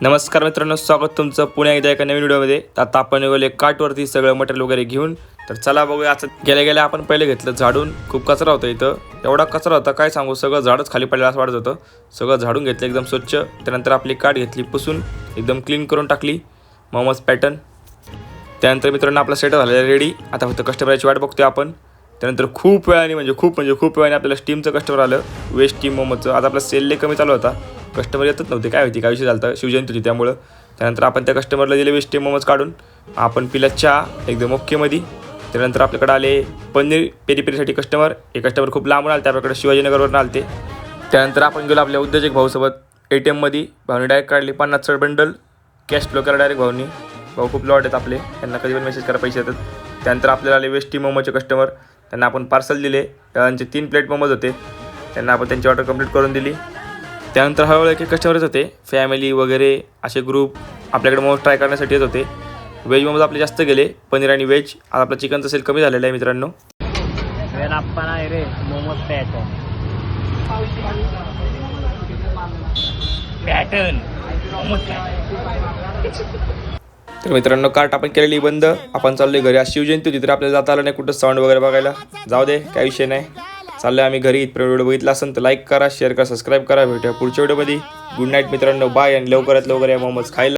नमस्कार मित्रांनो, स्वागत तुमचं पुन्हा एकदा एका नवीन व्हिडिओमध्ये. तर आता आपण निघाले काठवरती सगळं मटेरियल वगैरे घेऊन. तर चला बघूया. आता गेल्या आपण पहिले घेतलं झाडून. खूप कचरा होता इथं, एवढा कचरा होता काय सांगू. सगळं झाडच खाली पडलेलं असं वाटत होतं. सगळं झाडून घेतलं एकदम स्वच्छ. त्यानंतर आपली काठ घेतली पुसून एकदम क्लीन करून टाकली मोमोज पॅटर्न. त्यानंतर मित्रांनो आपला सेटअप झालेला रेडी. आता फक्त कस्टमरची वाट बघतोय आपण. त्यानंतर खूप वेळाने खूप वेळाने आपल्याला स्टीमचं कस्टमर आलं, वेज स्टीम मोमोजचं. आता आपला सेल लय कमी चालू होता, कस्टमर येतच नव्हते. काय होती, काय विषय झाला, शिवजयंती होती त्यामुळं. त्यानंतर आपण त्या कस्टमरला दिले वेज स्टीम मोमोज काढून. आपण पिला चहा एकदम ओकेमध्ये. त्यानंतर आपल्याकडे आले पनीर पेरी पेरीसाठी कस्टमर. एक कस्टमर खूप लांबून आले, त्याकडे शिवाजीनगरवरून आले. त्यानंतर आपण गेलो आपल्या उद्योजक भाऊसोबत ATMमध्ये. भाऊने डायरेक्ट काढली 50 बंडल कॅश फ्लो करा डायरेक्ट भाऊनी. भाऊ खूप लॉट आहेत आपले, त्यांना कधी पण मेसेज करा, पैसे येतात. त्यानंतर आपल्याला आले वेज स्टीम मोमोचे कस्टमर. त्यांना आपण पार्सल दिले. त्यांचे 3 प्लेट मोमोज होते, त्यांना आपण त्यांची ऑर्डर कंप्लीट करून दिली. त्यानंतर हळूहळू एक कस्टमरच होते, फॅमिली वगैरे असे ग्रुप आपल्याकडे मोमोज ट्राय करण्यासाठी येत होते. व्हेज मोमोज आपले जास्त गेले, पनीर आणि व्हेज. आता आपलं चिकनचं सेल कमी झालेलं आहे मित्रांनो. रे मोमोज पॅटर्न तर मित्रांनो कार्ट आपण केलेली बंद. आपण चाललोय घरी. आज शिवजयंती होती तर आपल्याला जाता आलं नाही कुठं साऊंड वगैरे बघायला. जाऊ दे, काय विषय नाही. चाललोय आम्ही घरी. इथपर्यंत व्हिडिओ बघितला असेल तर लाईक करा, शेअर करा, सबस्क्राईब करा. भेटूया पुढच्या व्हिडिओमध्ये. गुड नाईट मित्रांनो, बाय. आणि लवकरात लवकर या मोमोज खायला.